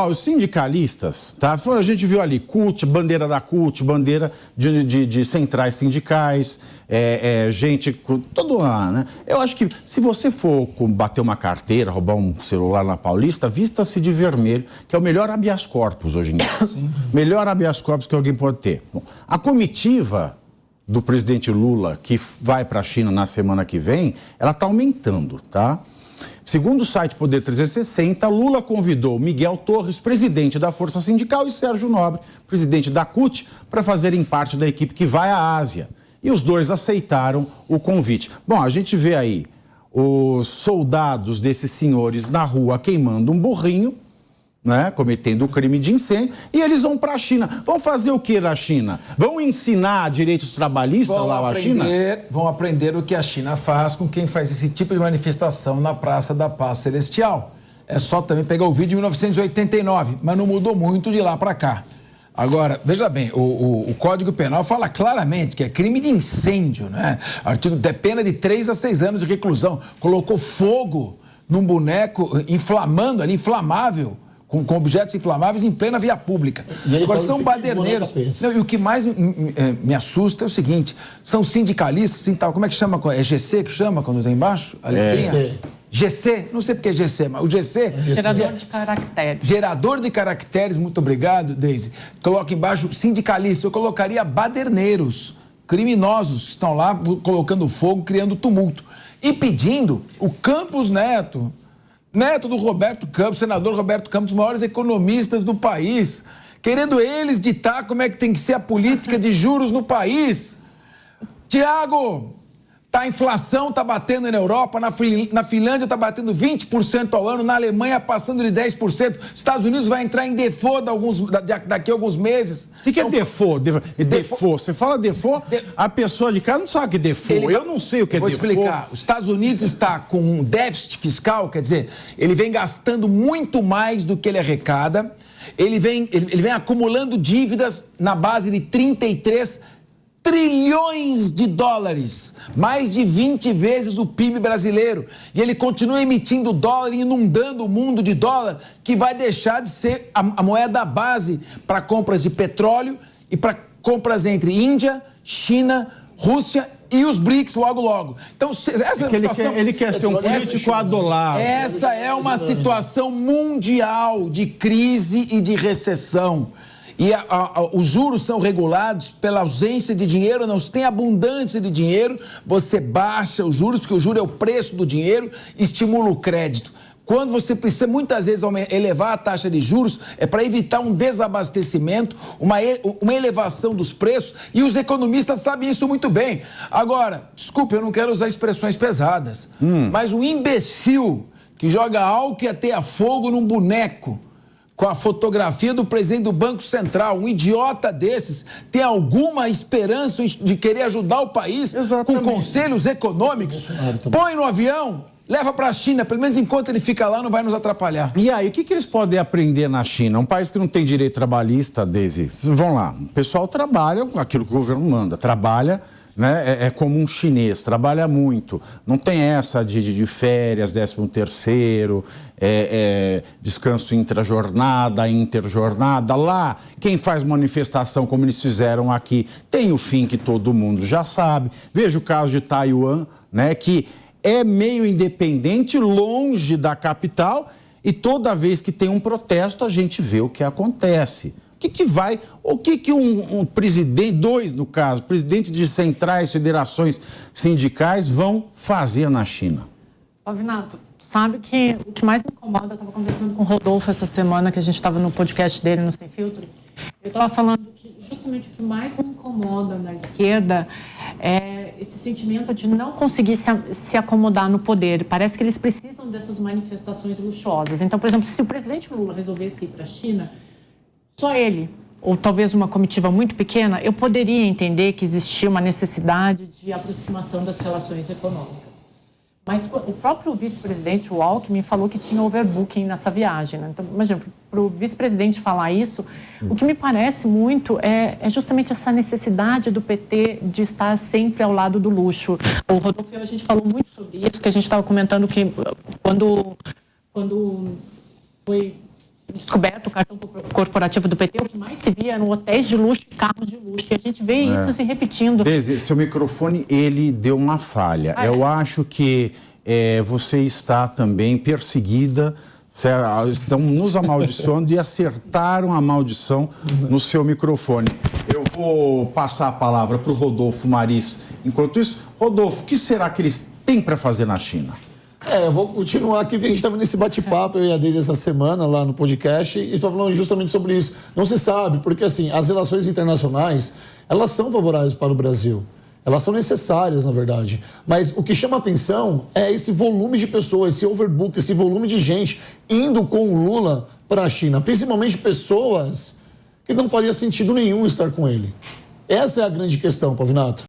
Os sindicalistas, tá? A gente viu ali CUT, bandeira da CUT, bandeira de centrais sindicais, gente, todo lá, né? Eu acho que se você for bater uma carteira, roubar um celular na Paulista, vista-se de vermelho, que é o melhor habeas corpus hoje em dia. Sim. Melhor habeas corpus que alguém pode ter. Bom, a comitiva do presidente Lula, que vai para a China na semana que vem, ela está aumentando, tá? Segundo o site Poder 360, Lula convidou Miguel Torres, presidente da Força Sindical, e Sérgio Nobre, presidente da CUT, para fazerem parte da equipe que vai à Ásia. E os dois aceitaram o convite. Bom, a gente vê aí os soldados desses senhores na rua queimando um burrinho, né, cometendo o crime de incêndio, e eles vão para a China. Vão fazer o que na China? Vão ensinar direitos trabalhistas lá na China? Vão aprender o que a China faz com quem faz esse tipo de manifestação na Praça da Paz Celestial. É só também pegar o vídeo de 1989, mas não mudou muito de lá para cá. Agora, veja bem, o Código Penal fala claramente que é crime de incêndio, né? Artigo de pena de 3 a 6 anos de reclusão. Colocou fogo num boneco inflamando ali, inflamável, com objetos inflamáveis em plena via pública. Agora, são baderneiros. Não, e o que mais me assusta é o seguinte, são sindicalistas, como é que chama? É GC que chama quando tem embaixo? A letrinha? GC, não sei porque é GC, mas o GC... Gerador de caracteres. Gerador de caracteres, muito obrigado, Deise. Coloca embaixo sindicalistas, eu colocaria baderneiros, criminosos, estão lá colocando fogo, criando tumulto. E pedindo o Campos Neto do Roberto Campos, senador Roberto Campos, os maiores economistas do país, querendo eles ditar como é que tem que ser a política de juros no país. Tiago, a inflação está batendo na Europa, na Finlândia está batendo 20% ao ano, na Alemanha passando de 10%, Estados Unidos vai entrar em default daqui a alguns meses. O que é default? Default. Você fala default, a pessoa de cá não sabe o que é default. Eu não sei o que é default. Vou te explicar. Os Estados Unidos está com um déficit fiscal, quer dizer, ele vem gastando muito mais do que ele arrecada, ele vem acumulando dívidas na base de 33 trilhões de dólares, mais de 20 vezes o PIB brasileiro. E ele continua emitindo dólar, inundando o mundo de dólar, que vai deixar de ser a moeda base para compras de petróleo e para compras entre Índia, China, Rússia e os BRICS logo. Então, essa é uma situação... Ele quer ser um político adolado. Essa é uma situação mundial de crise e de recessão. E os juros são regulados pela ausência de dinheiro, não se tem abundância de dinheiro, você baixa os juros, porque o juro é o preço do dinheiro, estimula o crédito. Quando você precisa, muitas vezes, elevar a taxa de juros, é para evitar um desabastecimento, uma elevação dos preços, e os economistas sabem isso muito bem. Agora, desculpe, eu não quero usar expressões pesadas, mas um imbecil que joga álcool e ateia fogo num boneco, com a fotografia do presidente do Banco Central, um idiota desses, tem alguma esperança de querer ajudar o país com conselhos econômicos? Põe no avião, leva para a China, pelo menos enquanto ele fica lá não vai nos atrapalhar. E aí, o que eles podem aprender na China? Um país que não tem direito trabalhista, Deise. Vão lá, o pessoal trabalha com aquilo que o governo manda, trabalha... Né? É como um chinês, trabalha muito, não tem essa de férias, 13º, descanso intrajornada, interjornada. Lá, quem faz manifestação como eles fizeram aqui, tem o fim que todo mundo já sabe. Veja o caso de Taiwan, né? Que é meio independente, longe da capital, e toda vez que tem um protesto, a gente vê o que acontece. O que um presidente, dois no caso, presidente de centrais, federações sindicais vão fazer na China? Vinato, sabe que o que mais me incomoda, eu estava conversando com o Rodolfo essa semana, que a gente estava no podcast dele, no Sem Filtro, eu estava falando que justamente o que mais me incomoda na esquerda é esse sentimento de não conseguir se acomodar no poder. Parece que eles precisam dessas manifestações luxuosas. Então, por exemplo, se o presidente Lula resolvesse ir para a China, só ele, ou talvez uma comitiva muito pequena, eu poderia entender que existia uma necessidade de aproximação das relações econômicas. Mas o próprio vice-presidente, o Alckmin, falou que tinha overbooking nessa viagem, né? Então, imagina, para o vice-presidente falar isso, o que me parece muito é justamente essa necessidade do PT de estar sempre ao lado do luxo. O Rodolfo e eu, a gente falou muito sobre isso, que a gente estava comentando que quando foi descoberto o cartão corporativo do PT, o que mais se via eram hotéis de luxo e carros de luxo. E a gente vê isso se repetindo. Deise, seu microfone, ele deu uma falha. Eu acho que você está também perseguida, estão nos amaldiçoando e acertaram a maldição no seu microfone. Eu vou passar a palavra para o Rodolfo Maris. Enquanto isso, Rodolfo, o que será que eles têm para fazer na China? Eu vou continuar aqui, porque a gente estava nesse bate-papo, eu e a Deise, essa semana, lá no podcast, e estou falando justamente sobre isso. Não se sabe, porque, assim, as relações internacionais, elas são favoráveis para o Brasil. Elas são necessárias, na verdade. Mas o que chama atenção é esse volume de pessoas, esse overbook, esse volume de gente indo com o Lula para a China. Principalmente pessoas que não faria sentido nenhum estar com ele. Essa é a grande questão, Pavinato.